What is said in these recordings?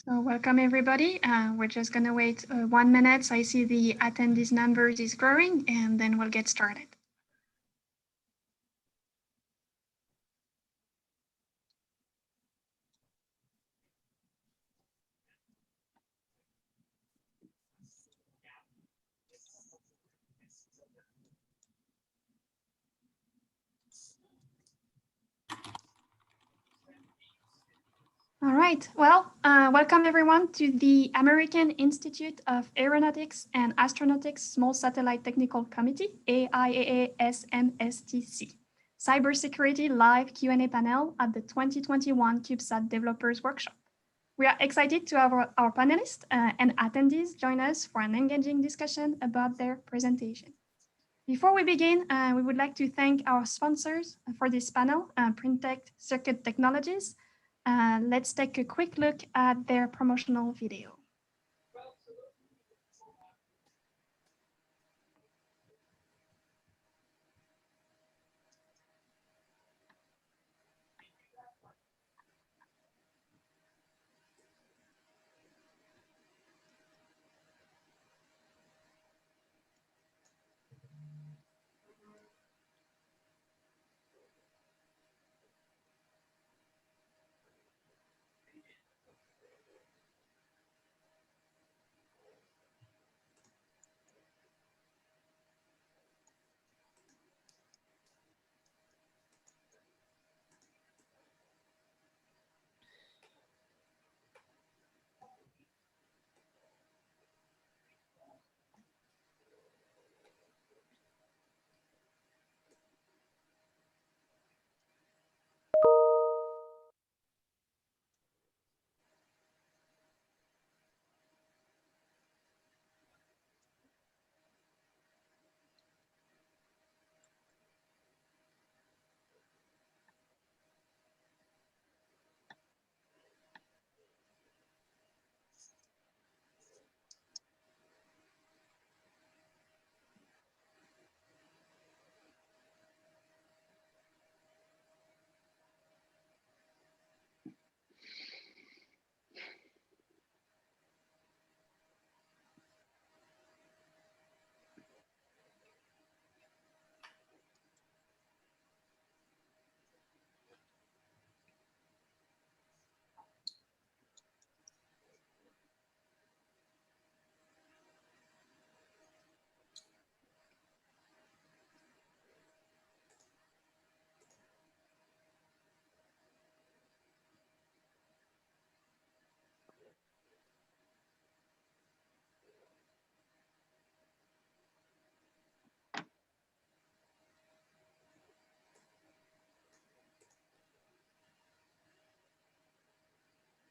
So welcome everybody. We're just gonna wait 1 minute. So I see the attendees numbers is growing and then we'll get started. All right, well, welcome everyone to the American Institute of Aeronautics and Astronautics Small Satellite Technical Committee, AIAA SMSTC, Cybersecurity Live Q&A panel at the 2021 CubeSat Developers Workshop. We are excited to have our panelists and attendees join us for an engaging discussion about their presentation. Before we begin, we would like to thank our sponsors for this panel, Printech Circuit Technologies. Let's take a quick look at their promotional video.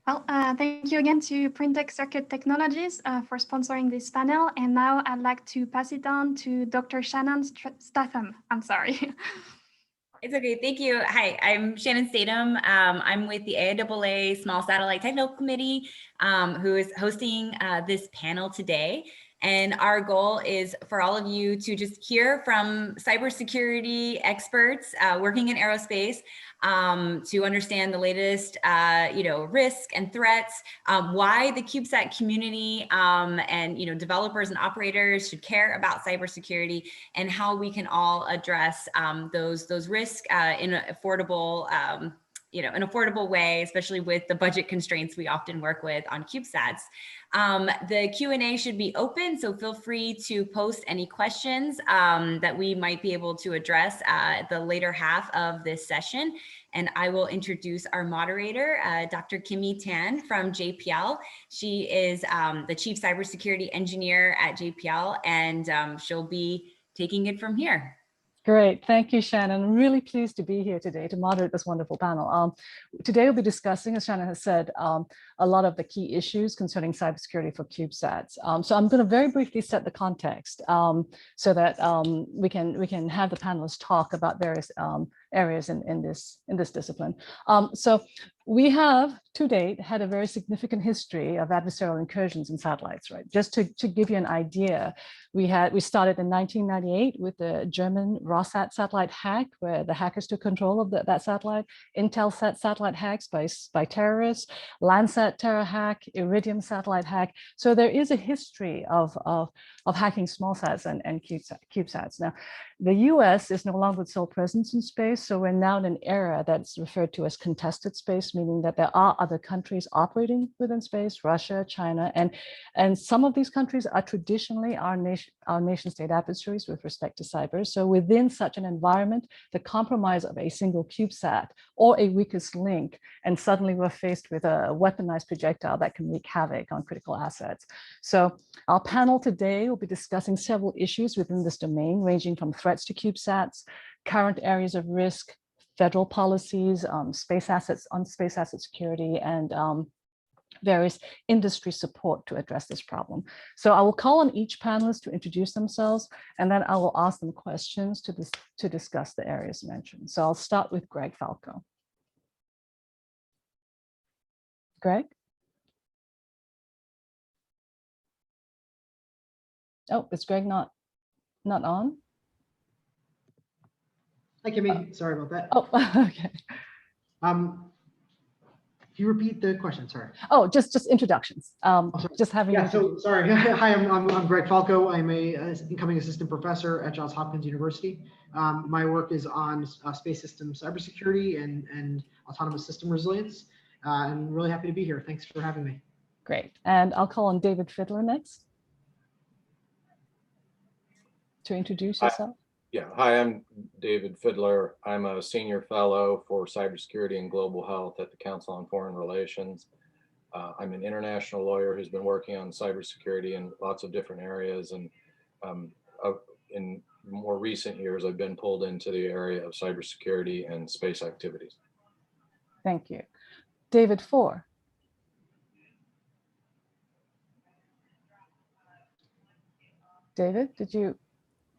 Well, thank you again to Printech Circuit Technologies for sponsoring this panel. And now I'd like to pass it on to Dr. Shannon Statham. I'm sorry. It's okay, thank you. Hi, I'm Shannon Statham. I'm with the AIAA Small Satellite Technical Committee, who is hosting this panel today. And our goal is for all of you to just hear from cybersecurity experts working in aerospace to understand the latest, risk and threats, why the CubeSat community and developers and operators should care about cybersecurity, and how we can all address those risks in an affordable an affordable way, especially with the budget constraints we often work with on CubeSats. The Q&A should be open, so feel free to post any questions that we might be able to address at the later half of this session. And I will introduce our moderator, Dr. Kymie Tan from JPL. She is the Chief Cybersecurity Engineer at JPL, and she'll be taking it from here. Great, thank you, Shannon. I'm really pleased to be here today to moderate this wonderful panel. Today we'll be discussing, as Shannon has said, a lot of the key issues concerning cybersecurity for CubeSats. So I'm going to very briefly set the context so that we can have the panelists talk about various areas in this discipline. So we have to date had a very significant history of adversarial incursions in satellites, right? Just to give you an idea, we started in 1998 with the German Rossat satellite hack, where the hackers took control of that satellite, Intelsat satellite hacks by terrorists, Landsat terror hack, Iridium satellite hack. So there is a history of hacking small sats and CubeSats. Now, the US is no longer the sole presence in space, so we're now in an era that's referred to as contested space, meaning that there are other countries operating within space, Russia, China, and some of these countries are traditionally our nation state adversaries with respect to cyber. So within such an environment, the compromise of a single CubeSat or a weakest link, and suddenly we're faced with a weaponized projectile that can wreak havoc on critical assets. So our panel today will be discussing several issues within this domain, ranging from threats to CubeSats, current areas of risk, federal policies, space asset security, and various industry support to address this problem. So I will call on each panelist to introduce themselves, and then I will ask them questions to discuss the areas mentioned. So I'll start with Greg Falco. Greg? Oh, is Greg not on? Hi, Kymie. Sorry about that. Oh, okay. Can you repeat the question? Sorry. Oh, just introductions. Just having. Yeah. So sorry. Hi, I'm Greg Falco. I'm a incoming assistant professor at Johns Hopkins University. My work is on space system cybersecurity and autonomous system resilience. I'm really happy to be here. Thanks for having me. Great. And I'll call on David Fidler next to introduce yourself. Yeah, hi, I'm David Fidler. I'm a senior fellow for cybersecurity and global health at the Council on Foreign Relations. I'm an international lawyer who's been working on cybersecurity in lots of different areas. And in more recent years, I've been pulled into the area of cybersecurity and space activities. Thank you. David Foor. David,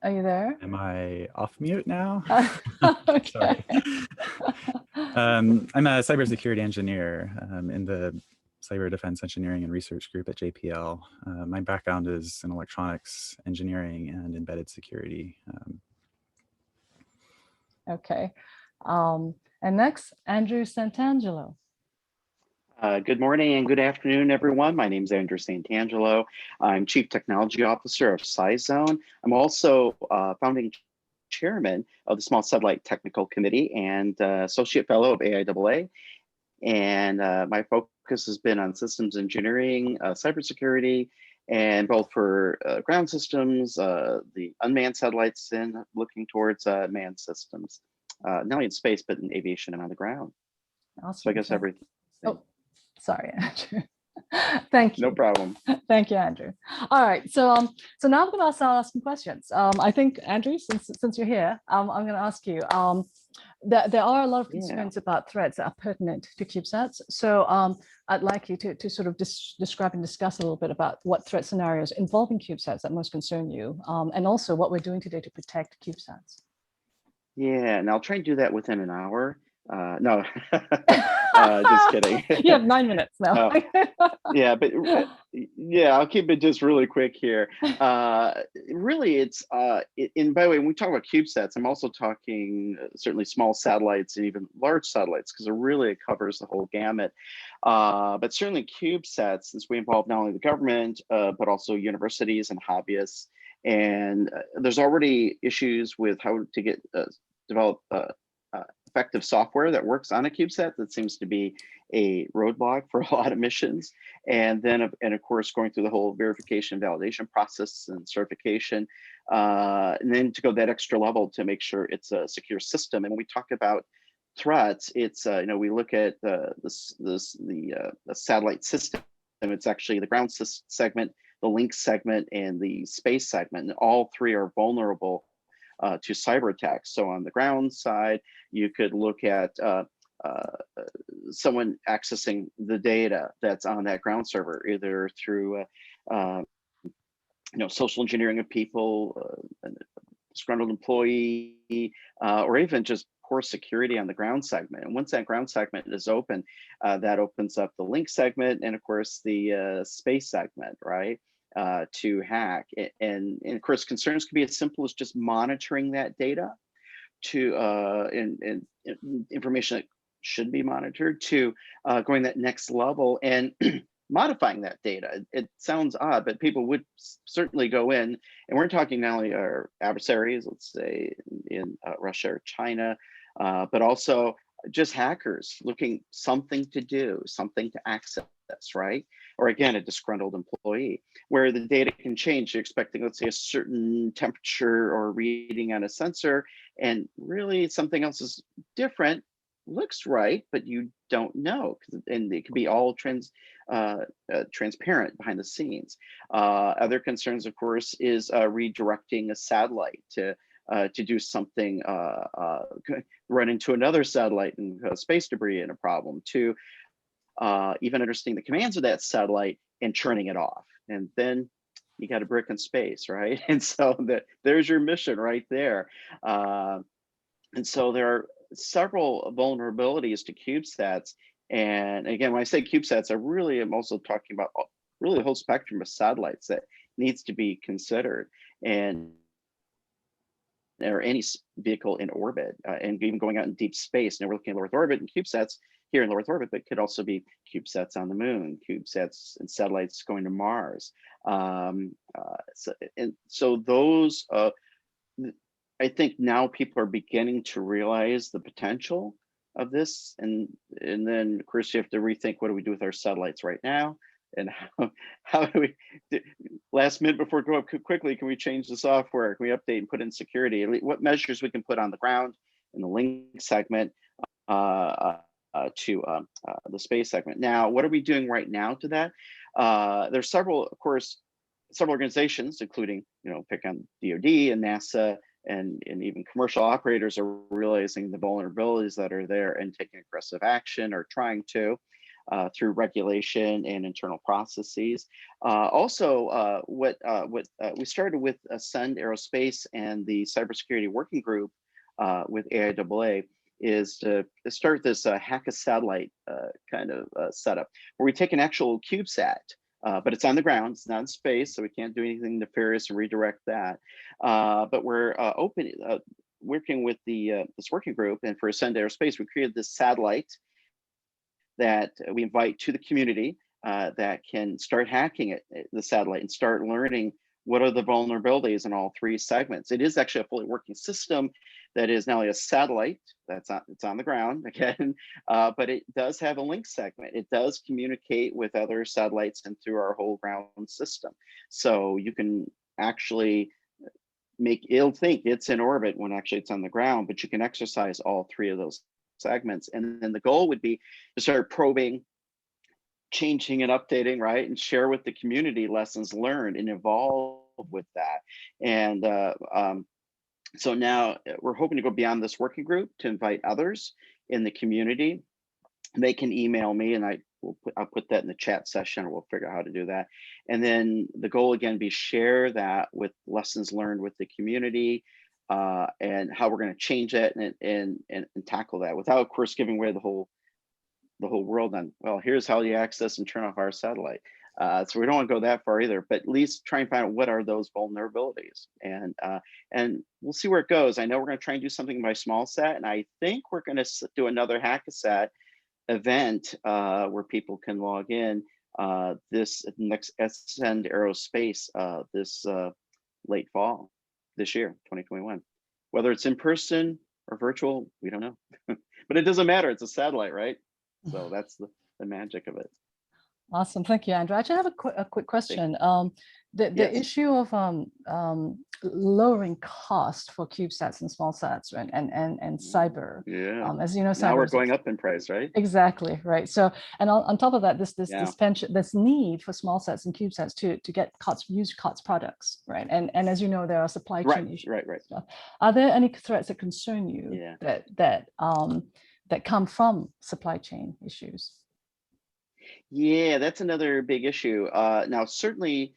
are you there? Am I off mute now? Okay. Sorry. I'm a cybersecurity engineer in the Cyber Defense Engineering and Research Group at JPL. My background is in electronics engineering and embedded security. Okay. And next, Andrew Santangelo. Good morning and good afternoon, everyone. My name is Andrew Santangelo. I'm Chief Technology Officer of SciZone. I'm also founding chairman of the Small Satellite Technical Committee and Associate Fellow of AIAA. And my focus has been on systems engineering, cybersecurity, and both for ground systems, the unmanned satellites, and looking towards manned systems, not only in space, but in aviation and on the ground. Awesome. So I guess everything. Oh, sorry, Andrew. Thank you. No problem. Thank you, Andrew. All right, so now I'm going to start asking questions. I think, Andrew, since you're here, I'm going to ask you. There are a lot of concerns about threats that are pertinent to CubeSats. So I'd like you to sort of describe and discuss a little bit about what threat scenarios involving CubeSats that most concern you, and also what we're doing today to protect CubeSats. Yeah, and I'll try and do that within an hour. No, just kidding. You have 9 minutes now. Yeah, but yeah, I'll keep it just really quick here. Really, it's and by the way, when we talk about CubeSats, I'm also talking certainly small satellites and even large satellites, because it covers the whole gamut. But certainly CubeSats, since we involve not only the government, but also universities and hobbyists. And there's already issues with how to get develop effective software that works on a CubeSat. That seems to be a roadblock for a lot of missions. And then, and of course, going through the whole verification, validation process and certification, and then to go that extra level to make sure it's a secure system. And when we talk about threats, it's we look at the satellite system. It's actually the ground segment, the link segment, and the space segment. And all three are vulnerable to cyber attacks. So on the ground side, you could look at someone accessing the data that's on that ground server, either through social engineering of people, a disgruntled employee, or even just core security on the ground segment. And once that ground segment is open, that opens up the link segment and of course the space segment, right? To hack. And of course, concerns can be as simple as just monitoring that data to and information that should be monitored, to going that next level and modifying that data. It sounds odd, but people would certainly go in, and we're talking not only our adversaries, let's say in Russia or China, but also just hackers looking something to do, something to access, right? Or again, a disgruntled employee, where the data can change. You're expecting, let's say, a certain temperature or reading on a sensor, and really something else is different, looks right, but you don't know, and it can be all transparent behind the scenes. Other concerns, of course, is redirecting a satellite to do something, run into another satellite and space debris and a problem, to even understanding the commands of that satellite and turning it off. And then you got a brick in space, right? And so there's your mission right there. And so there are several vulnerabilities to CubeSats. And again, when I say CubeSats, I'm also talking about really the whole spectrum of satellites that needs to be considered, and or any vehicle in orbit, and even going out in deep space. Now we're looking at low Earth orbit and CubeSats here in low Earth orbit, but could also be CubeSats on the moon, CubeSats and satellites going to Mars. So those, I think now people are beginning to realize the potential of this, and then of course you have to rethink, what do we do with our satellites right now, and how do we, last minute before go up quickly, can we change the software, can we update and put in security, what measures we can put on the ground in the link segment to the space segment. Now, what are we doing right now to that? There's several, of course, several organizations, including, pick on DoD and NASA, and even commercial operators are realizing the vulnerabilities that are there and taking aggressive action, or trying to, through regulation and internal processes. Also, what we started with Ascend Aerospace and the Cybersecurity Working Group with AIAA is to start this hack a satellite kind of setup, where we take an actual CubeSat, but it's on the ground, it's not in space, so we can't do anything nefarious and redirect that. But we're working with this working group, and for Ascend Aerospace, we created this satellite that we invite to the community that can start hacking the satellite and start learning what are the vulnerabilities in all three segments. It is actually a fully working system that is not only a satellite, it's on the ground again, but it does have a link segment. It does communicate with other satellites and through our whole ground system. So you can actually it'll think it's in orbit when actually it's on the ground, but you can exercise all three of those segments. And then the goal would be to start probing, changing and updating, right? And share with the community lessons learned and evolve with that. And so now we're hoping to go beyond this working group to invite others in the community. They can email me, and I'll put that in the chat session, or we'll figure out how to do that. And then the goal again be share that with lessons learned with the community, and how we're going to change it and tackle that without, of course, giving away the whole world on, well, here's how you access and turn off our satellite. So we don't want to go that far either, but at least try and find out what are those vulnerabilities, and we'll see where it goes. I know we're going to try and do something by small sat, and I think we're going to do another Hack-A-Sat event where people can log in this next Ascend Aerospace this late fall this year, 2021. Whether it's in person or virtual, we don't know, but it doesn't matter. It's a satellite, right? So that's the magic of it. Awesome, thank you, Andrew. I actually have a quick question. The Yes. issue of lowering cost for CubeSats and small sats and cyber. Yeah. As you know, Now we're cyber going up in price, right? Exactly, right. So, and on top of that, this Yeah. need for small sats and CubeSats to get used COTS products, right? And as you know, there are supply chain issues. Right. Stuff. Are there any threats that concern you that come from supply chain issues? Yeah, that's another big issue. Now, certainly,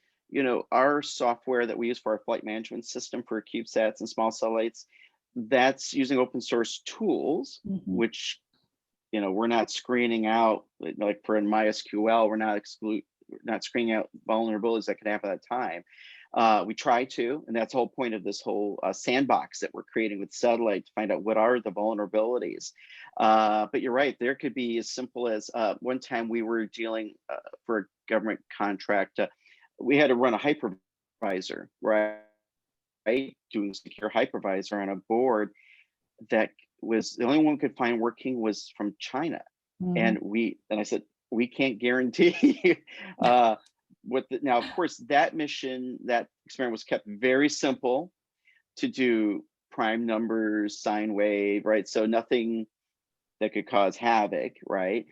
our software that we use for our flight management system for CubeSats and small satellites, that's using open source tools, which, you know, we're not screening out, like for in MySQL, we're not screening out vulnerabilities that could happen at that time. We try to, and that's the whole point of this whole sandbox that we're creating with satellite to find out what are the vulnerabilities. But you're right, there could be as simple as one time we were dealing for a government contract, we had to run a hypervisor, right? Doing secure hypervisor on a board that was the only one we could find working was from China. And I said, we can't guarantee now, of course, that experiment was kept very simple to do prime numbers, sine wave, right? So nothing that could cause havoc, right?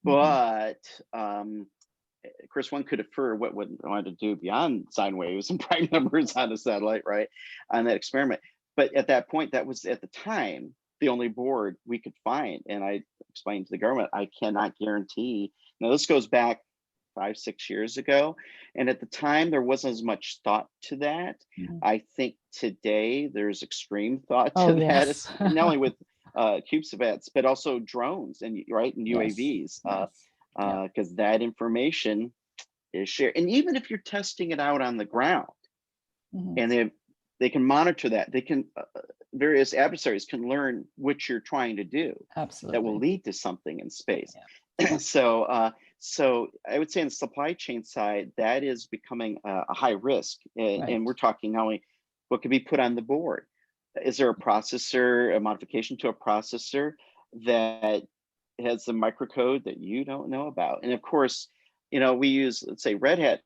But of course, one could infer what one wanted to do beyond sine waves and prime numbers on a satellite, right? On that experiment. But at that point, that was at the time the only board we could find. And I explained to the government, I cannot guarantee. Now, this goes back 5-6 years ago. And at the time, there wasn't as much thought to that. I think today there's extreme thought to that, Yes. not only with CubeSats, but also drones and UAVs, because that information is shared. And even if you're testing it out on the ground, and they can monitor that, they can various adversaries can learn what you're trying to do. Absolutely. That will lead to something in space. So I would say on the supply chain side, that is becoming a high risk. And we're talking not only what could be put on the board. Is there a processor, a modification to a processor that has the microcode that you don't know about? And of course, you know, we use, let's say, Red Hat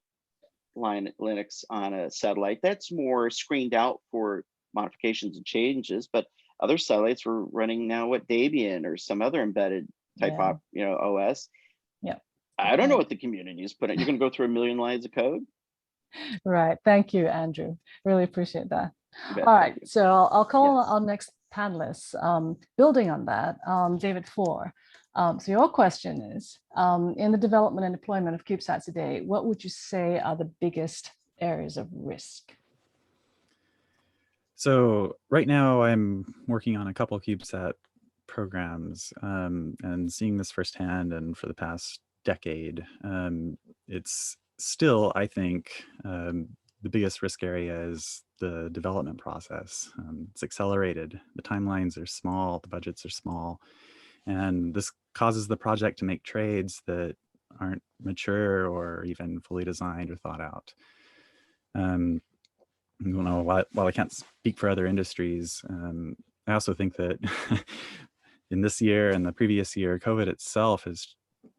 Linux on a satellite. That's more screened out for modifications and changes, but other satellites we're running now what Debian or some other embedded type of, you know, OS. I don't know what the community is putting. You're going to go through a million lines of code. Right. Thank you, Andrew. Really appreciate that. All right. So I'll call our next panelist. Building on that, David Foor. So your question is, in the development and deployment of CubeSats today, what would you say are the biggest areas of risk? So right now I'm working on a couple of CubeSat programs and seeing this firsthand, and for the past decade, it's still, I think, the biggest risk area is the development process. It's accelerated. The timelines are small, the budgets are small, and this causes the project to make trades that aren't mature or even fully designed or thought out. You know, while I can't speak for other industries, I also think that in this year and the previous year, COVID itself has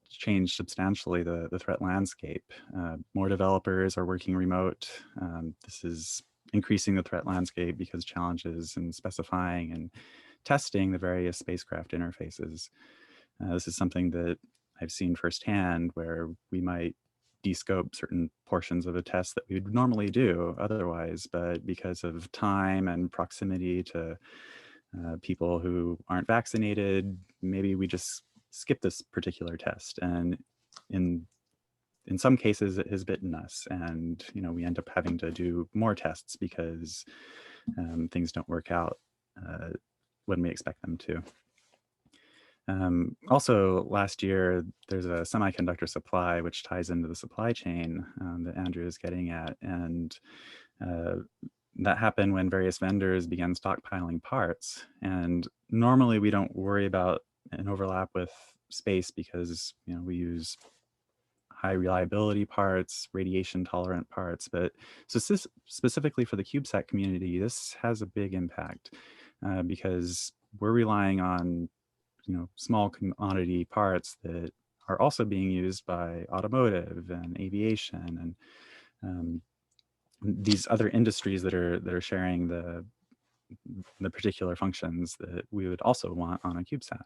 changed substantially the threat landscape. More developers are working remote. This is increasing the threat landscape because challenges in specifying and testing the various spacecraft interfaces. This is something that I've seen firsthand, where we might descope certain portions of a test that we would normally do otherwise, but because of time and proximity to people who aren't vaccinated, maybe we just skip this particular test. And in some cases, it has bitten us, and you know, we end up having to do more tests because things don't work out when we expect them to. Also, last year, there's a semiconductor supply, which ties into the supply chain that Andrew is getting at. And that happened when various vendors began stockpiling parts. And normally we don't worry about an overlap with space because, you know, we use high reliability parts, radiation tolerant parts. But so specifically for the CubeSat community, this has a big impact because we're relying on, you know, small commodity parts that are also being used by automotive and aviation and these other industries that are sharing the particular functions that we would also want on a CubeSat.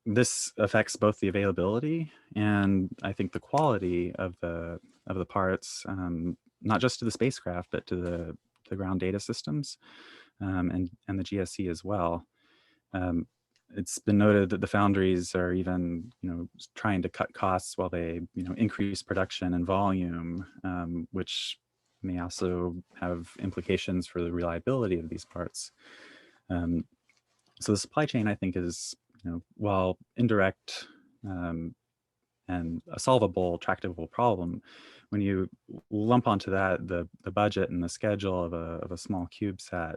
This affects both the availability and I think the quality of the parts, not just to the spacecraft, but to the ground data systems and the GSC as well. It's been noted that the foundries are even, you know, trying to cut costs while they, you know, increase production and volume, which may also have implications for the reliability of these parts. So the supply chain, I think, is, while indirect and a solvable, tractable problem, when you lump onto that the budget and the schedule of a small CubeSat,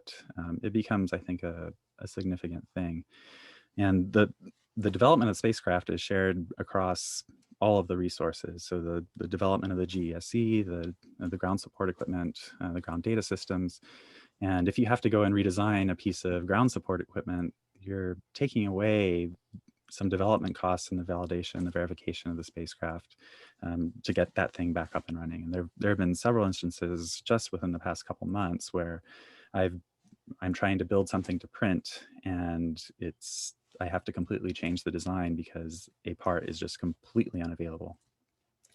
it becomes, I think, a significant thing. And the development of spacecraft is shared across all of the resources. So the development of the GESC, the ground support equipment, the ground data systems. And if you have to go and redesign a piece of ground support equipment, you're taking away some development costs in the validation and the verification of the spacecraft to get that thing back up and running. And there have been several instances just within the past couple months where I'm trying to build something to print, and I have to completely change the design because a part is just completely unavailable.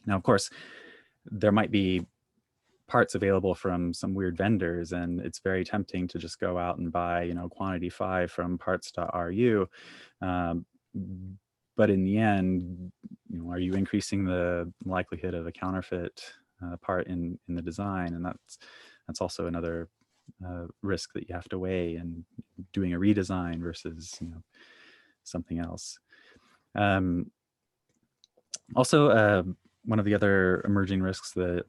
Now, of course, there might be parts available from some weird vendors, and it's very tempting to just go out and buy, quantity 5 from parts.ru. But in the end, are you increasing the likelihood of a counterfeit part in the design? And that's also another risk that you have to weigh in doing a redesign versus something else. Also, one of the other emerging risks that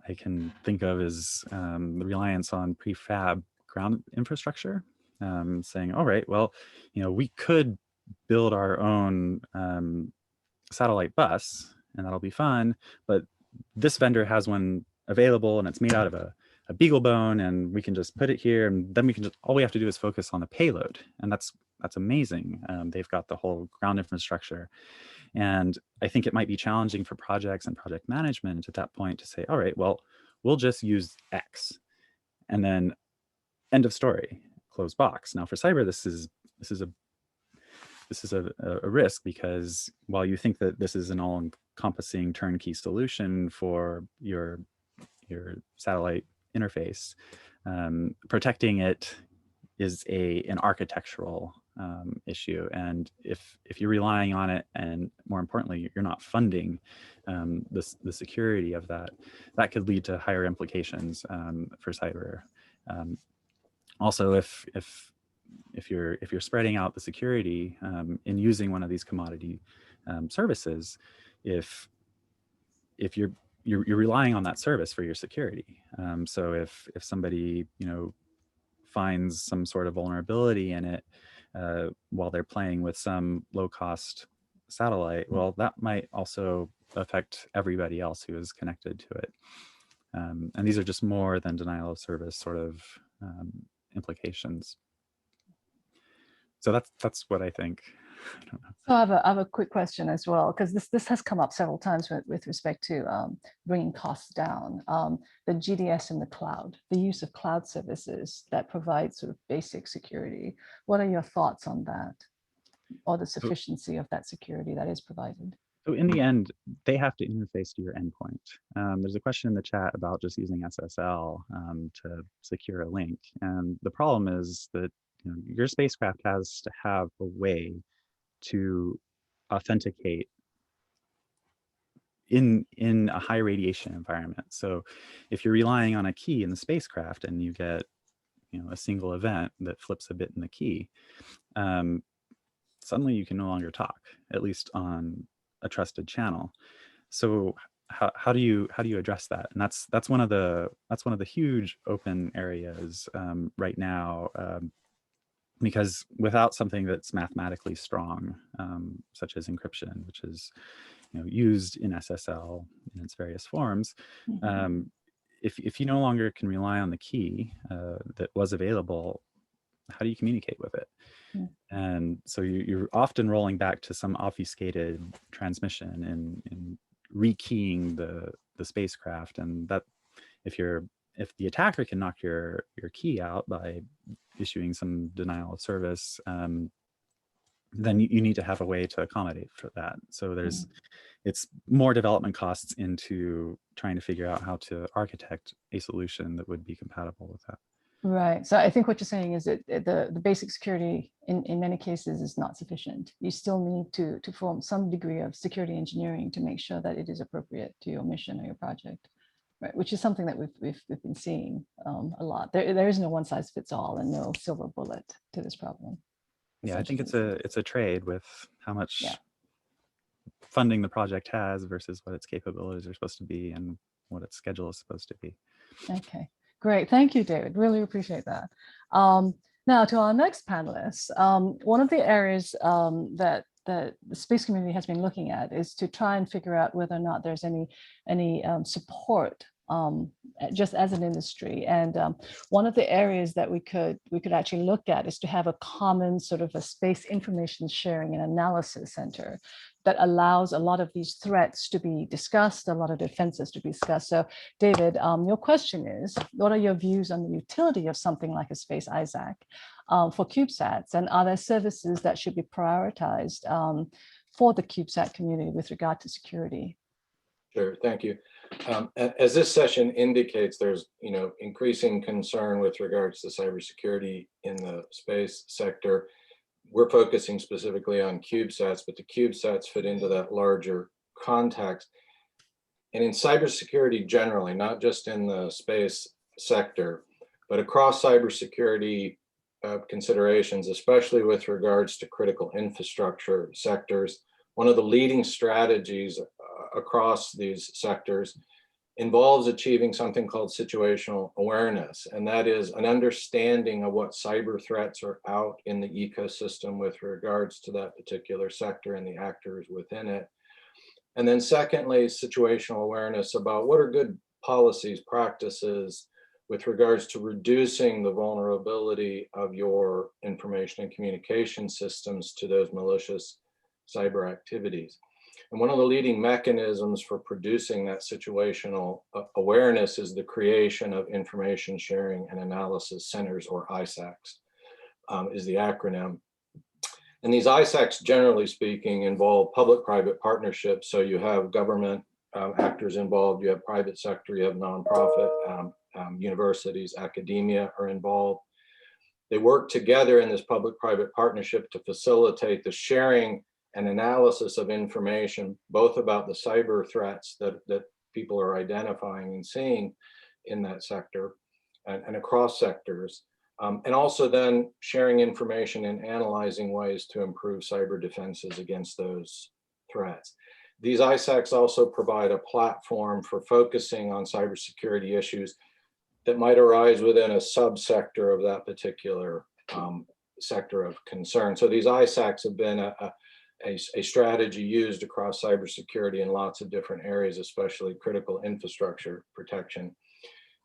I can think of is the reliance on prefab ground infrastructure. Saying, all right, well, we could build our own satellite bus, and that'll be fun, but this vendor has one available, and it's made out of a beagle bone, and we can just put it here, and then all we have to do is focus on the payload, and that's amazing. They've got the whole ground infrastructure, and I think it might be challenging for projects and project management at that point to say, all right, well, we'll just use X, and then end of story, close box. Now for cyber, this is a risk, because while you think that this is an all-encompassing turnkey solution for your satellite interface, protecting it is an architectural issue. And if you're relying on it, and more importantly, you're not funding the security of that could lead to higher implications for cyber. Also, if you're spreading out the security in using one of these commodity services, if you're relying on that service for your security. So if somebody finds some sort of vulnerability in it while they're playing with some low-cost satellite, well, that might also affect everybody else who is connected to it. And these are just more than denial of service sort of implications. So that's what I think. I don't know. So I have a quick question as well, because this has come up several times with respect to bringing costs down. The GDS in the cloud, the use of cloud services that provide sort of basic security. What are your thoughts on that, or the sufficiency of that security that is provided? So in the end, they have to interface to your endpoint. There's a question in the chat about just using SSL to secure a link, and the problem is that your spacecraft has to have a way to authenticate in a high radiation environment. So if you're relying on a key in the spacecraft and you get a single event that flips a bit in the key, suddenly you can no longer talk, at least on a trusted channel. So how do you address that? And that's one of the huge open areas right now, because without something that's mathematically strong, such as encryption, which is used in SSL in its various forms, if you no longer can rely on the key that was available, how do you communicate with it? And so you're often rolling back to some obfuscated transmission and rekeying the spacecraft, and that if the attacker can knock your key out by issuing some denial of service, then you need to have a way to accommodate for that. So it's more development costs into trying to figure out how to architect a solution that would be compatible with that. Right. So I think what you're saying is that the basic security in many cases is not sufficient. You still need to form some degree of security engineering to make sure that it is appropriate to your mission or your project. right, which is something that we've been seeing a lot. There is no one size fits all and no silver bullet to this problem. Yeah, I think it's a trade with how much Yeah. funding the project has versus what its capabilities are supposed to be and what its schedule is supposed to be. Okay, great. Thank you, David. Really appreciate that. Now to our next panelist, one of the areas that the space community has been looking at is to try and figure out whether or not there's any support just as an industry. And one of the areas that we could actually look at is to have a common sort of a space information sharing and analysis center that allows a lot of these threats to be discussed, a lot of defenses to be discussed. So David, your question is, what are your views on the utility of something like a space ISAC for CubeSats? And are there services that should be prioritized for the CubeSat community with regard to security? Sure, thank you. As this session indicates, there's increasing concern with regards to cybersecurity in the space sector. We're focusing specifically on CubeSats, but the CubeSats fit into that larger context. And in cybersecurity generally, not just in the space sector, but across cybersecurity considerations, especially with regards to critical infrastructure sectors, one of the leading strategies across these sectors involves achieving something called situational awareness. And that is an understanding of what cyber threats are out in the ecosystem with regards to that particular sector and the actors within it. And then secondly, situational awareness about what are good policies, practices with regards to reducing the vulnerability of your information and communication systems to those malicious cyber activities. And one of the leading mechanisms for producing that situational awareness is the creation of information sharing and analysis centers, or ISACs, is the acronym. And these ISACs, generally speaking, involve public-private partnerships. So you have government actors involved, you have private sector, you have nonprofit, universities, academia are involved. They work together in this public-private partnership to facilitate the sharing and analysis of information, both about the cyber threats that people are identifying and seeing in that sector and across sectors, and also then sharing information and analyzing ways to improve cyber defenses against those threats. These ISACs also provide a platform for focusing on cybersecurity issues that might arise within a subsector of that particular sector of concern. So these ISACs have been a strategy used across cybersecurity in lots of different areas, especially critical infrastructure protection.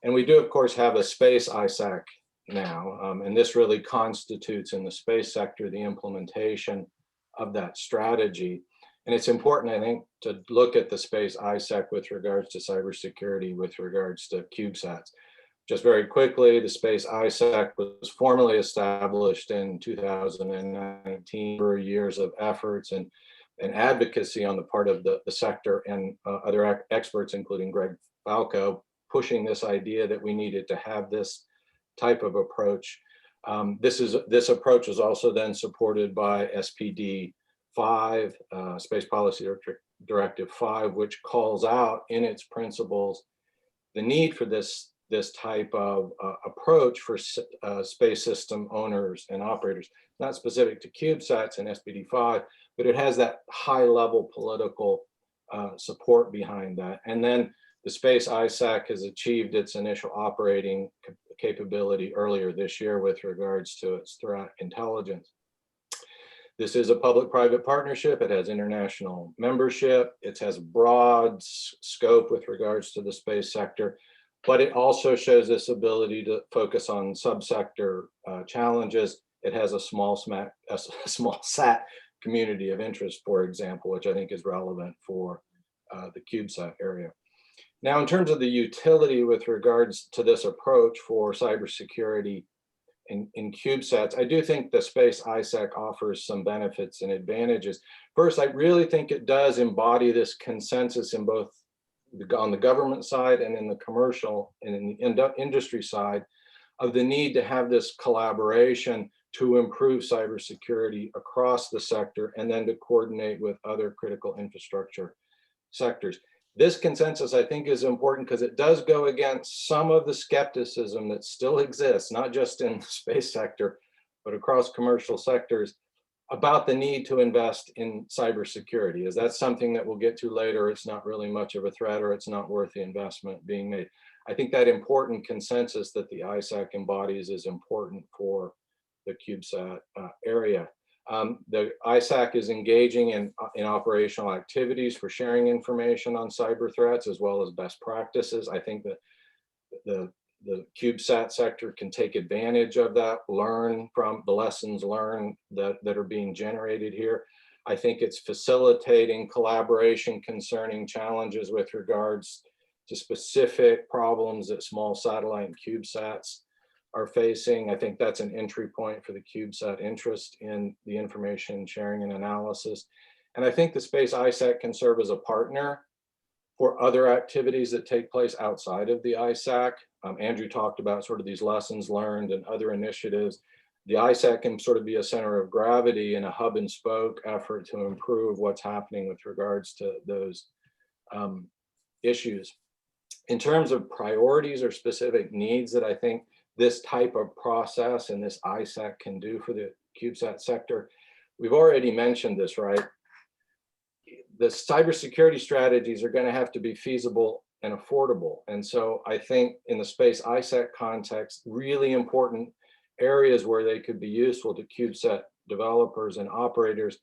And we do, of course, have a space ISAC now, and this really constitutes in the space sector the implementation of that strategy. And it's important, I think, to look at the space ISAC with regards to cybersecurity, with regards to CubeSats. Just very quickly, the space ISAC was formally established in 2019 for years of efforts and advocacy on the part of the sector and other experts, including Greg Falco, pushing this idea that we needed to have this type of approach. This approach is also then supported by SPD 5, Space Policy Directive 5, which calls out in its principles the need for this type of approach for space system owners and operators, not specific to CubeSats and SPD 5, but it has that high level political support behind that. And then the space ISAC has achieved its initial operating capability earlier this year with regards to its threat intelligence. This is a public-private partnership. It has international membership. It has broad scope with regards to the space sector, but it also shows this ability to focus on subsector challenges. It has a small sat community of interest, for example, which I think is relevant for the CubeSat area. Now, in terms of the utility with regards to this approach for cybersecurity in CubeSats, I do think the space ISAC offers some benefits and advantages. First, I really think it does embody this consensus in both on the government side and in the commercial and in the industry side of the need to have this collaboration to improve cybersecurity across the sector and then to coordinate with other critical infrastructure sectors. this consensus, I think, is important because it does go against some of the skepticism that still exists, not just in the space sector, but across commercial sectors, about the need to invest in cybersecurity. Is that something that we'll get to later? It's not really much of a threat, or it's not worth the investment being made. I think that important consensus that the ISAC embodies is important for the CubeSat area. The ISAC is engaging in operational activities for sharing information on cyber threats as well as best practices. I think that the CubeSat sector can take advantage of that, learn from the lessons learned that are being generated here. I think it's facilitating collaboration concerning challenges with regards to specific problems that small satellite and CubeSats are facing. I think that's an entry point for the CubeSat interest in the information sharing and analysis. And I think the Space ISAC can serve as a partner for other activities that take place outside of the ISAC. Andrew talked about sort of these lessons learned and other initiatives. The ISAC can sort of be a center of gravity and a hub and spoke effort to improve what's happening with regards to those issues. In terms of priorities or specific needs that I think this type of process and this ISAC can do for the CubeSat sector, we've already mentioned this, right? The cybersecurity strategies are going to have to be feasible and affordable. And so I think in the Space ISAC context, really important areas where they could be useful to CubeSat developers and operators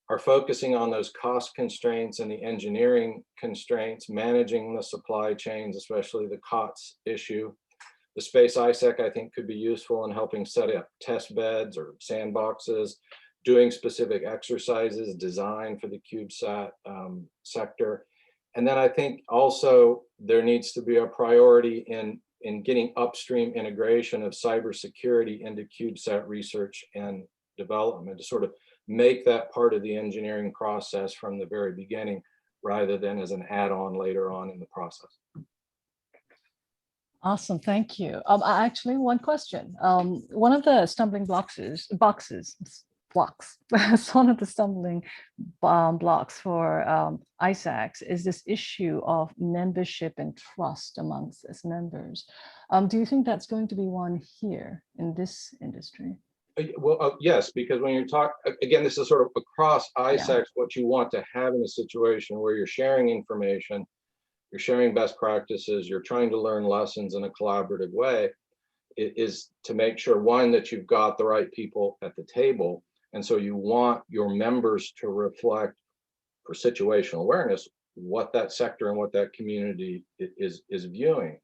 are focusing on those cost constraints and the engineering constraints, managing the supply chains, especially the COTS issue. The Space ISAC, I think, could be useful in helping set up test beds or sandboxes, doing specific exercises designed for the CubeSat sector. And then I think also there needs to be a priority in getting upstream integration of cybersecurity into CubeSat research and development to sort of make that part of the engineering process from the very beginning, rather than as an add-on later on in the process. Awesome, thank you. Actually, one question. One of the stumbling blocks, one of the stumbling blocks for ISACs is this issue of membership and trust amongst its members. Do you think that's going to be one here in this industry? Well, yes, because when you talk, again, this is sort of across ISACs, what you want to have in a situation where you're sharing information, you're sharing best practices, you're trying to learn lessons in a collaborative way, is to make sure, one, that you've got the right people at the table. And so you want your members to reflect, for situational awareness, what that sector and what that community is viewing.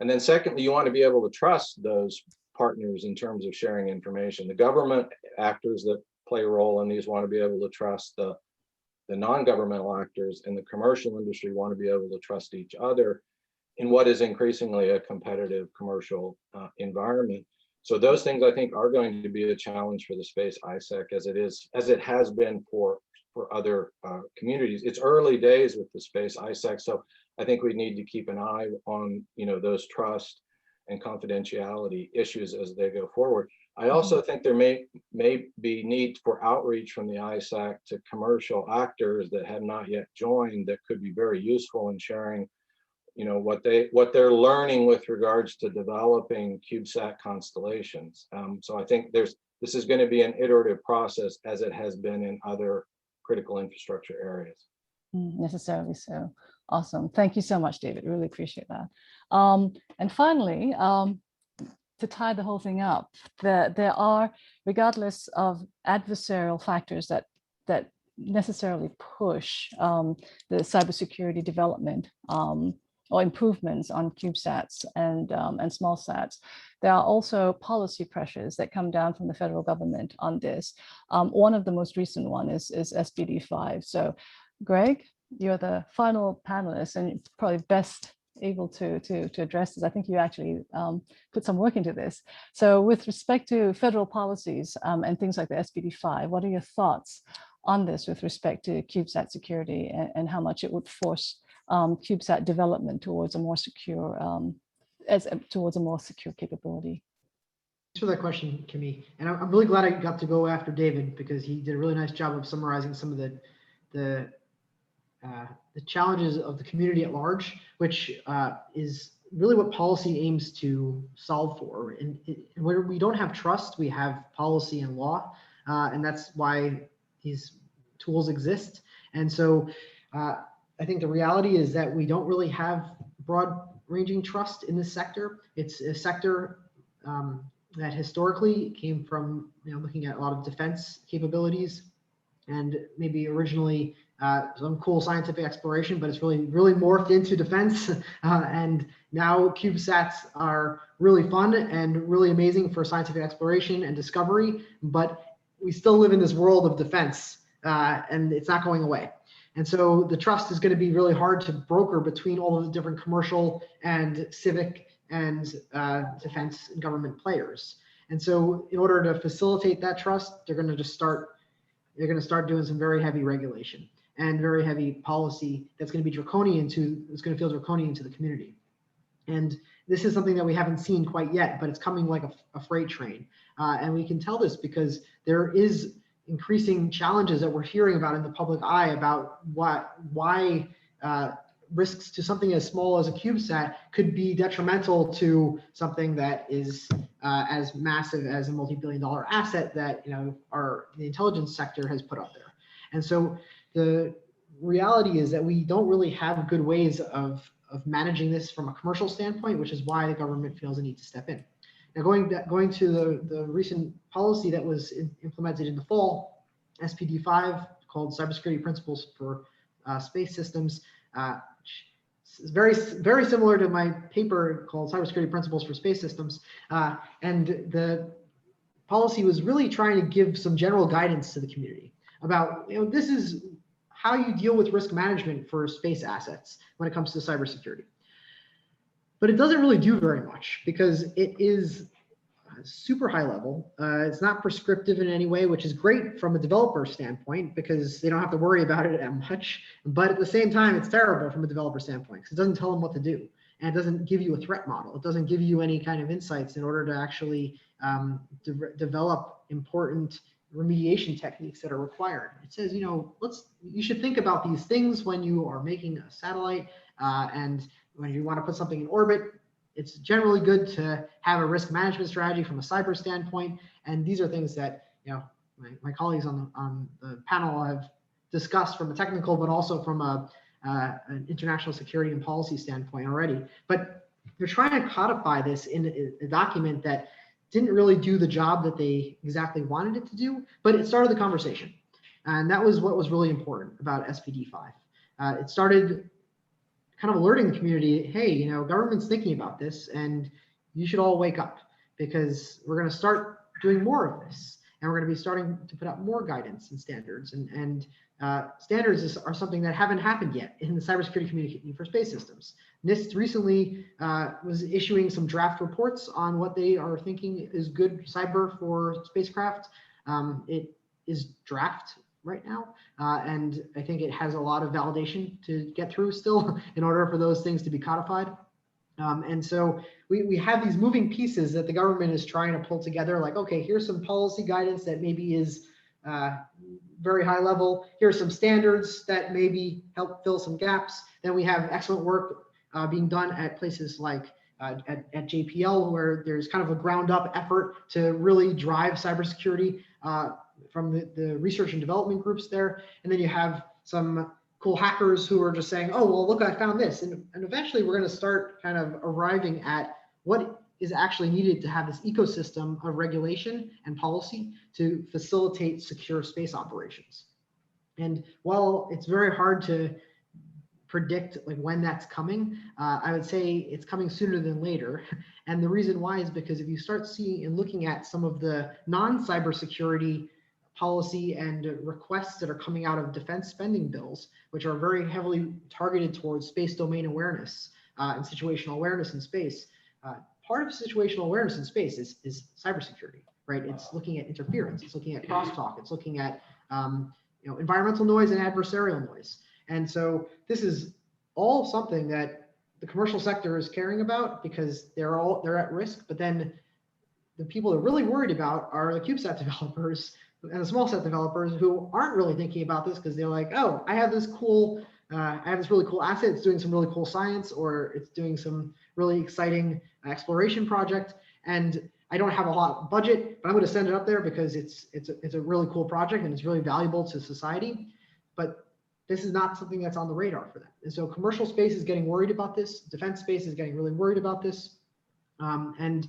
And then secondly, you want to be able to trust those partners in terms of sharing information. The government actors that play a role in these want to be able to trust the non-governmental actors, and the commercial industry want to be able to trust each other in what is increasingly a competitive commercial environment. So those things, I think, are going to be a challenge for the Space ISAC as it has been for other communities. It's early days with the Space ISAC, so I think we need to keep an eye on those trust and confidentiality issues as they go forward. I also think there may be need for outreach from the ISAC to commercial actors that have not yet joined that could be very useful in sharing what they're learning with regards to developing CubeSat constellations. So I think this is going to be an iterative process, as it has been in other critical infrastructure areas. Necessarily so. Awesome. Thank you so much, David. Really appreciate that. And finally, to tie the whole thing up, there are, regardless of adversarial factors that necessarily push the cybersecurity development or improvements on CubeSats and small sats, there are also policy pressures that come down from the federal government on this. One of the most recent one is SBD 5. So, Greg, you're the final panelist and probably best able to address this. I think you actually put some work into this. So with respect to federal policies and things like the SBD 5, what are your thoughts on this with respect to CubeSat security and how much it would force CubeSat development towards a more secure capability? Thanks for that question, Kymie. And I'm really glad I got to go after David, because he did a really nice job of summarizing some of the the challenges of the community at large, which is really what policy aims to solve for. And where we don't have trust, we have policy and law, and that's why these tools exist. And so I think the reality is that we don't really have broad-ranging trust in this sector. It's a sector that historically came from looking at a lot of defense capabilities and maybe originally some cool scientific exploration, but it's really morphed into defense. And now CubeSats are really fun and really amazing for scientific exploration and discovery, but we still live in this world of defense and it's not going away. And so the trust is going to be really hard to broker between all of the different commercial and civic and defense and government players. And so in order to facilitate that trust, they're going to start doing some very heavy regulation and very heavy policy that's going to be draconian it's going to feel draconian to the community. And this is something that we haven't seen quite yet, but it's coming like a freight train. And we can tell this because there is increasing challenges that we're hearing about in the public eye about why risks to something as small as a CubeSat could be detrimental to something that is as massive as a multi-billion-dollar asset that the intelligence sector has put up there. And so the reality is that we don't really have good ways of managing this from a commercial standpoint, which is why the government feels the need to step in. Now, going to the recent policy that was implemented in the fall, SPD5, called Cybersecurity Principles for Space Systems, is very similar to my paper called Cybersecurity Principles for Space Systems. And the policy was really trying to give some general guidance to the community about, this is how you deal with risk management for space assets when it comes to cybersecurity. But it doesn't really do very much because it is super high level. It's not prescriptive in any way, which is great from a developer standpoint because they don't have to worry about it that much. But at the same time, it's terrible from a developer standpoint because it doesn't tell them what to do. And it doesn't give you a threat model. It doesn't give you any kind of insights in order to actually develop important remediation techniques that are required. It says, you should think about these things when you are making a satellite and when you want to put something in orbit. It's generally good to have a risk management strategy from a cyber standpoint. And these are things that my colleagues on the panel have discussed from a technical, but also from an international security and policy standpoint already. But they're trying to codify this in a document that didn't really do the job that they exactly wanted it to do, but it started the conversation. And that was what was really important about SPD5. It started kind of alerting the community, hey, government's thinking about this and you should all wake up because we're going to start doing more of this. And we're going to be starting to put out more guidance and standards. And standards are something that haven't happened yet in the cybersecurity community for space systems. NIST recently was issuing some draft reports on what they are thinking is good cyber for spacecraft. It is draft right now. And I think it has a lot of validation to get through still in order for those things to be codified. And so we have these moving pieces that the government is trying to pull together, like, okay, here's some policy guidance that maybe is very high level. Here's some standards that maybe help fill some gaps. Then we have excellent work being done at places like at JPL, where there's kind of a ground up effort to really drive cybersecurity from the research and development groups there. And then you have some cool hackers who are just saying, oh, well, look, I found this. And eventually we're going to start kind of arriving at what is actually needed to have this ecosystem of regulation and policy to facilitate secure space operations. And while it's very hard to predict like when that's coming, I would say it's coming sooner than later. And the reason why is because if you start seeing and looking at some of the non-cybersecurity policy and requests that are coming out of defense spending bills, which are very heavily targeted towards space domain awareness and situational awareness in space. Part of situational awareness in space is cybersecurity, right? It's looking at interference, it's looking at crosstalk, it's looking at environmental noise and adversarial noise. And so this is all something that the commercial sector is caring about because they're at risk, but then the people they're really worried about are the CubeSat developers and the small set developers who aren't really thinking about this because they're like, oh, I have this cool I have this really cool asset, it's doing some really cool science, or it's doing some really exciting exploration project, and I don't have a lot of budget, but I'm going to send it up there because it's a really cool project and it's really valuable to society. But this is not something that's on the radar for them. And so commercial space is getting worried about this. Defense space is getting really worried about this. And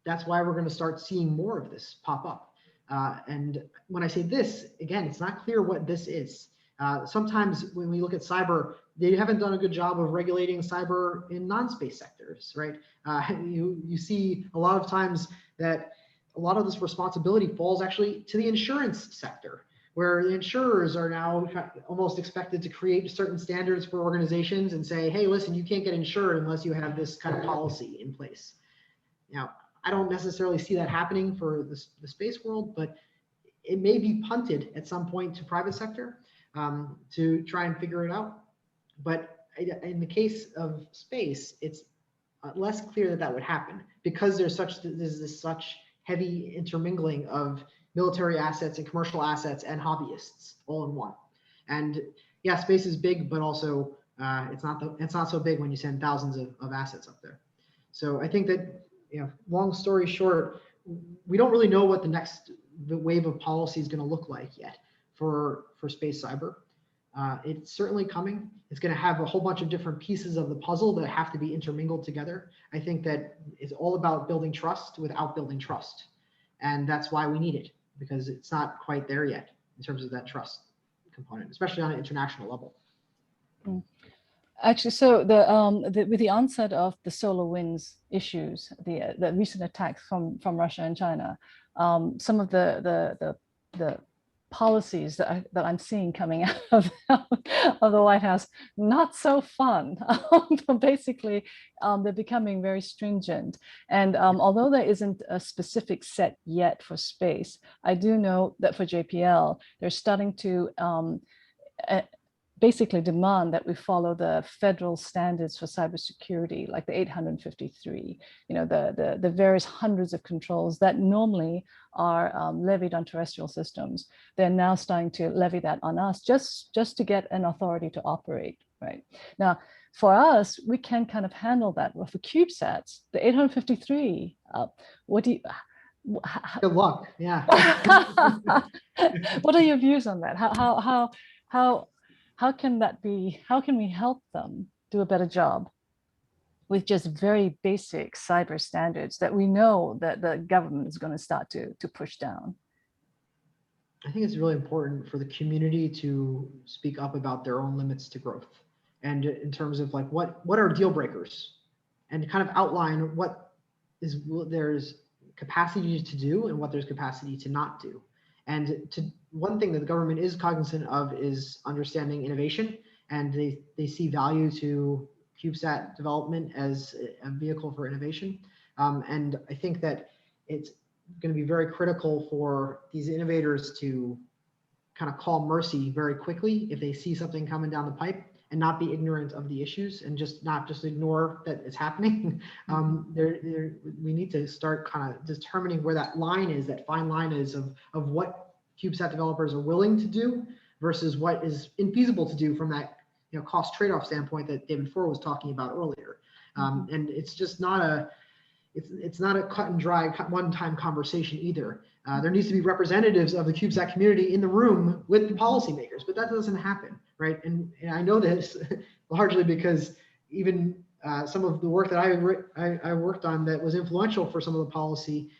that's why we're going to start seeing more of this pop up. And when I say this, again, it's not clear what this is. Sometimes when we look at cyber, they haven't done a good job of regulating cyber in non-space sectors, right? You see a lot of times that a lot of this responsibility falls actually to the insurance sector, where the insurers are now almost expected to create certain standards for organizations and say, hey, listen, you can't get insured unless you have this kind of policy in place. Now, I don't necessarily see that happening for the space world, but it may be punted at some point to private sector to try and figure it out. But in the case of space, it's less clear that that would happen because there's such heavy intermingling of military assets and commercial assets and hobbyists all in one. And yeah, space is big, but also it's not so big when you send thousands of assets up there. So I think that, long story short, we don't really know what the wave of policy is going to look like yet for space cyber. It's certainly coming. It's going to have a whole bunch of different pieces of the puzzle that have to be intermingled together. I think that it's all about building trust without building trust. And that's why we need it, because it's not quite there yet in terms of that trust component, especially on an international level. Actually, so with the onset of the SolarWinds issues, the recent attacks from Russia and China, some of the policies that I'm seeing coming out of the White House, not so fun. Basically, they're becoming very stringent. And although there isn't a specific set yet for space, I do know that for JPL, they're starting to basically demand that we follow the federal standards for cybersecurity, like the 853, the various hundreds of controls that normally are levied on terrestrial systems. They're now starting to levy that on us just to get an authority to operate, right? Now, for us, we can kind of handle that. Well, for CubeSats, the 853, what do you... Good luck, yeah. What are your views on that? How can that be? How can we help them do a better job with just very basic cyber standards that we know that the government is going to start to push down? I think it's really important for the community to speak up about their own limits to growth, and in terms of like what are deal breakers, and kind of outline what there's capacity to do and what there's capacity to not do. And one thing that the government is cognizant of is understanding innovation, and they see value to CubeSat development as a vehicle for innovation. And I think that it's going to be very critical for these innovators to kind of call mercy very quickly if they see something coming down the pipe, and not be ignorant of the issues and not just ignore that it's happening. We need to start kind of determining where that line is, that fine line is of what CubeSat developers are willing to do versus what is infeasible to do from that cost trade-off standpoint that David Foor was talking about earlier. And it's just not a cut and dry one-time conversation either. There needs to be representatives of the CubeSat community in the room with the policymakers, but that doesn't happen, right? And I know this largely because even some of the work that I worked on that was influential for some of the policy,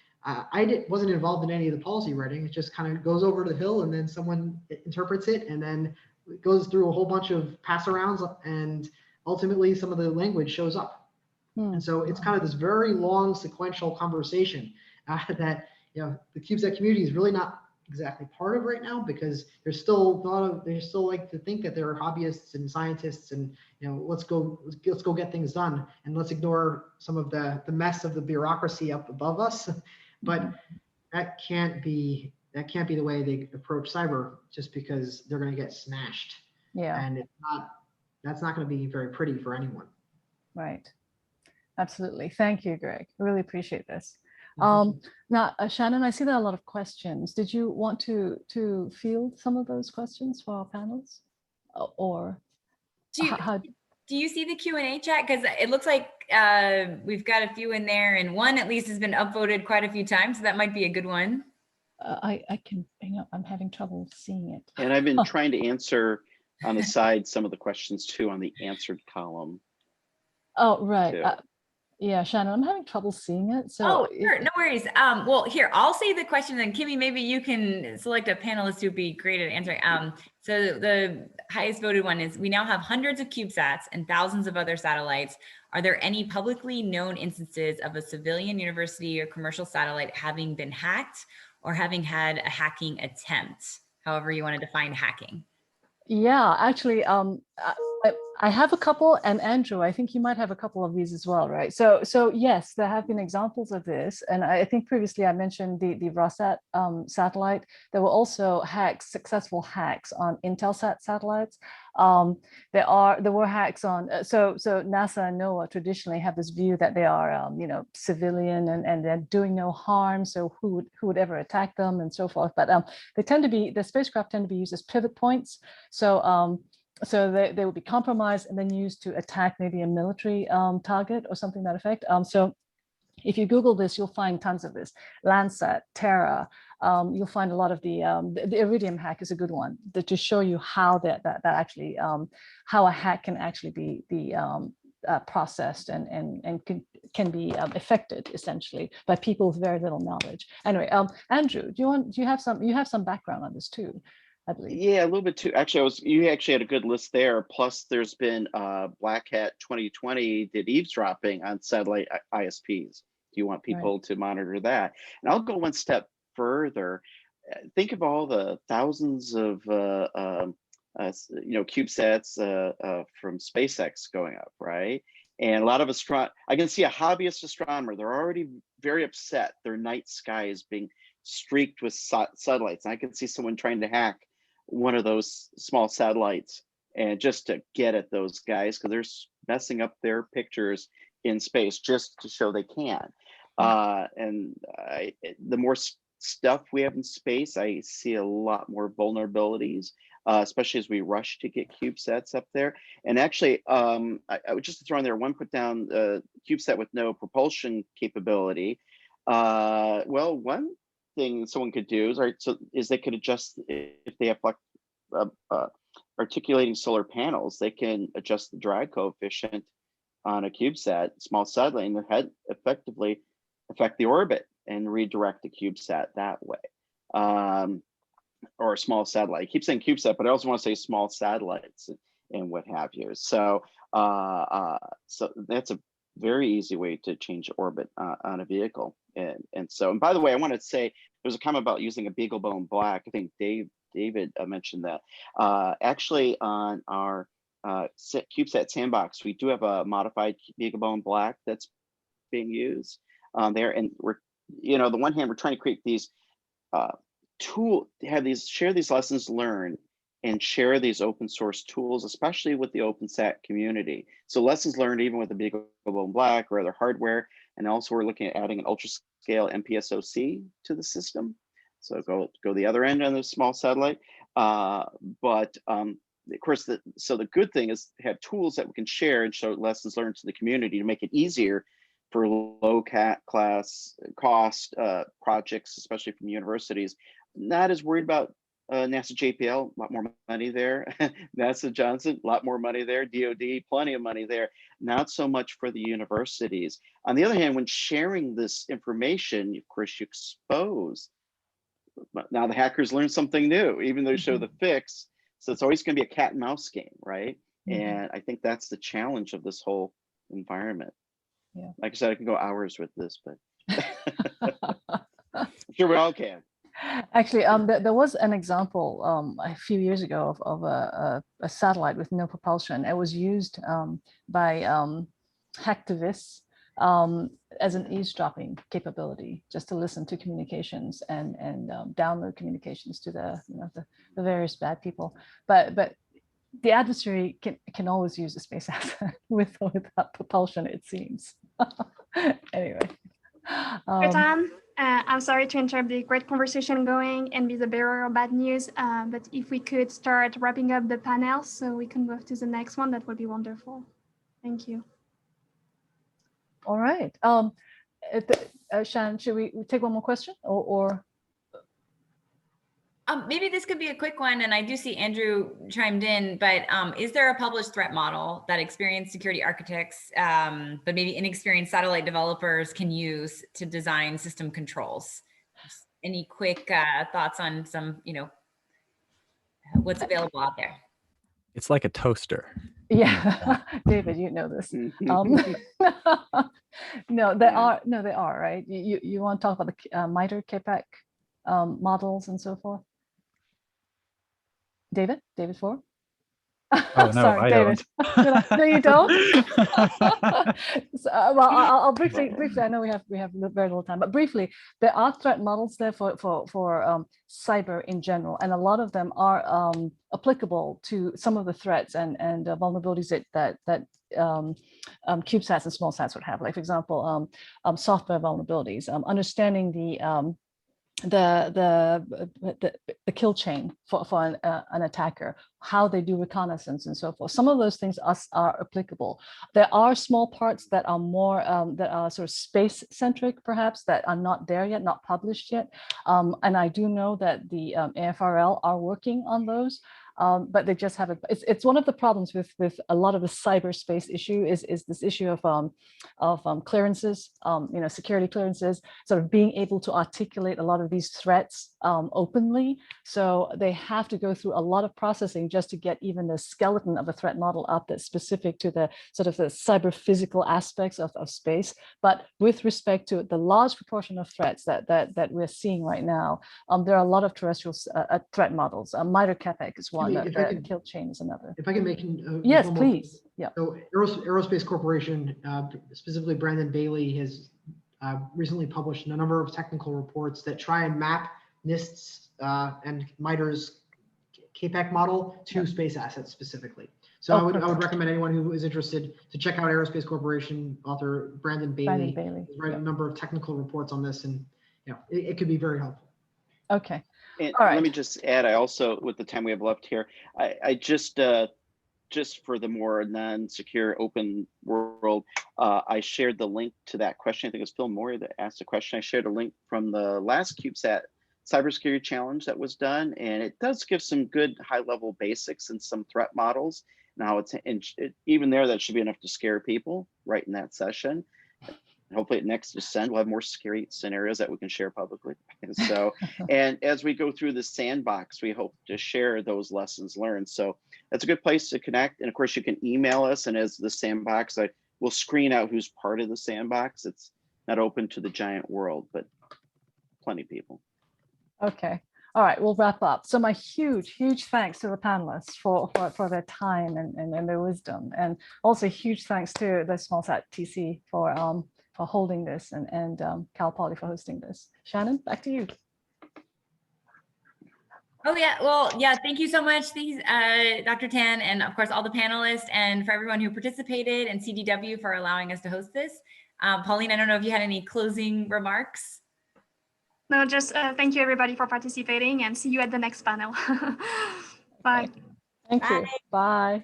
wasn't involved in any of the policy writing. It just kind of goes over to the hill and then someone interprets it, and then it goes through a whole bunch of pass-arounds, and ultimately some of the language shows up. And so it's kind of this very long sequential conversation that the CubeSat community is really not exactly part of right now, because there's still like to think that there are hobbyists and scientists and let's go get things done, and let's ignore some of the mess of the bureaucracy up above us. But that can't be the way they approach cyber, just because they're going to get smashed. Yeah, and that's not going to be very pretty for anyone. Right. Absolutely. Thank you, Greg. I really appreciate this. Now, Shannon, I see there are a lot of questions. Did you want to field some of those questions for our panelists? Or Do you see the Q&A chat? Because it looks like we've got a few in there, and one at least has been upvoted quite a few times, so that might be a good one. I can, I'm having trouble seeing it. And I've been trying to answer on the side some of the questions too on the answered column. Oh, right. Yeah, Shannon, I'm having trouble seeing it. So sure, no worries. Well, here, I'll say the question, and Kymie, maybe you can select a panelist who'd be great at answering. So the highest voted one is, we now have hundreds of CubeSats and thousands of other satellites. Are there any publicly known instances of a civilian, university, or commercial satellite having been hacked or having had a hacking attempt? However you want to define hacking. Yeah, actually, I have a couple, and Andrew, I think you might have a couple of these as well, right? So yes, there have been examples of this, and I think previously I mentioned the Rosat satellite. There were also successful hacks on Intelsat satellites. There were hacks on so NASA and NOAA traditionally have this view that they are civilian and they're doing no harm. So who would ever attack them and so forth. But the spacecraft tend to be used as pivot points. So they would be compromised and then used to attack maybe a military target or something to that effect. So if you Google this, you'll find tons of this. Landsat, Terra, you'll find a lot of the Iridium hack is a good one to show you how that actually, how a hack can actually be processed and can be affected essentially by people with very little knowledge. Anyway, Andrew, you have some background on this too, I believe. Yeah, a little bit too. Actually, you actually had a good list there. Plus, there's been Black Hat 2020 did eavesdropping on satellite ISPs. Do you want people to monitor that? And I'll go one step further. Think of all the thousands of CubeSats from SpaceX going up, right? And a lot of I can see a hobbyist astronomer. They're already very upset. Their night sky is being streaked with satellites. And I can see someone trying to hack one of those small satellites and just to get at those guys because they're messing up their pictures in space just to show they can. The more stuff we have in space, I see a lot more vulnerabilities, especially as we rush to get CubeSats up there. And actually, I would just throw in there one put down CubeSat with no propulsion capability. Well, one thing someone could do is they could adjust if they have articulating solar panels, they can adjust the drag coefficient on a CubeSat, small satellite, and head effectively affect the orbit and redirect the CubeSat that way. Or a small satellite. I keep saying CubeSat, but I also want to say small satellites and what have you. So so that's a very easy way to change orbit on a vehicle. And by the way, I want to say there's a comment about using a BeagleBone Black. I think David mentioned that. Actually, on our CubeSat sandbox, we do have a modified BeagleBone Black that's being used there. And we're, the one hand, we're trying to create these share these lessons learned and share these open source tools, especially with the OpenSat community. So lessons learned even with the BeagleBone Black or other hardware. And also we're looking at adding an ultra scale MPSoC to the system. So go the other end on the small satellite. But of course, so the good thing is have tools that we can share and show lessons learned to the community to make it easier for low cost projects, especially from universities. Not as worried about NASA JPL, a lot more money there. NASA Johnson, a lot more money there. DoD, plenty of money there. Not so much for the universities. On the other hand, when sharing this information, of course, you expose. Now the hackers learn something new, even though they show the fix. So it's always going to be a cat and mouse game, right? And I think that's the challenge of this whole environment. Yeah. Like I said, I can go hours with this, but I'm sure we all can. Actually, there was an example a few years ago of a satellite with no propulsion. It was used by hacktivists as an eavesdropping capability, just to listen to communications and download communications to the various bad people. But the adversary can always use a space asset with or without propulsion, it seems. Anyway. I'm sorry to interrupt the great conversation going and be the bearer of bad news, but if we could start wrapping up the panel so we can move to the next one, that would be wonderful. Thank you. All right. Shannon, should we take one more question or? Maybe this could be a quick one, and I do see Andrew chimed in, but is there a published threat model that experienced security architects, but maybe inexperienced satellite developers can use to design system controls? Any quick thoughts on some, what's available out there? It's like a toaster. Yeah, David, you know this. No, they are, right? You want to talk about the MITRE KPAC models and so forth? David Foor? Oh, no, sorry, I David. don't. No, you don't? Well, I'll briefly, I know we have very little time, but briefly, there are threat models there for cyber in general, and a lot of them are applicable to some of the threats and vulnerabilities that CubeSats and small sats would have. Like, for example, software vulnerabilities, understanding the kill chain for an attacker, how they do reconnaissance and so forth. Some of those things are applicable. There are small parts that are more that are sort of space centric, perhaps, that are not there yet, not published yet. And I do know that the AFRL are working on those. But they just haven't. It's one of the problems with a lot of the cyberspace issue is this issue of clearances, security clearances, sort of being able to articulate a lot of these threats openly. So they have to go through a lot of processing just to get even the skeleton of a threat model up that's specific to the sort of the cyber physical aspects of space. But with respect to the large proportion of threats that we're seeing right now, there are a lot of terrestrial threat models. MITRE KPAC is one. The kill chain is another. If I can make yes, please. Yeah. So Aerospace Corporation, specifically Brandon Bailey, has recently published a number of technical reports that try and map NIST's and MITRE's KPAC model to space assets specifically. So I would recommend anyone who is interested to check out Aerospace Corporation author Brandon Bailey. He's written a number of technical reports on this, and it could be very helpful. Okay. And all right. Let me just add, I also, with the time we have left here, I just for the more non-secure open world, I shared the link to that question. I think it was Phil Morey that asked the question. I shared a link from the last CubeSat cybersecurity challenge that was done, and it does give some good high-level basics and some threat models. Now even there, that should be enough to scare people right in that session. Hopefully at next Ascend, we'll have more scary scenarios that we can share publicly. And so, and as we go through the sandbox, we hope to share those lessons learned. So that's a good place to connect. And of course, you can email us. And as the sandbox, I will screen out who's part of the sandbox. It's not open to the giant world, but plenty of people. Okay. All right, we'll wrap up. So my huge thanks to the panelists for their time and their wisdom. And also huge thanks to the SmallSat TC for holding this and Cal Poly for hosting this. Shannon, back to you. Oh yeah, well, yeah, thank you so much, Dr. Tan, and of course all the panelists, and for everyone who participated, and CDW for allowing us to host this. Pauline, I don't know if you had any closing remarks. No, just thank you everybody for participating, and see you at the next panel. Bye. Thank you. Bye.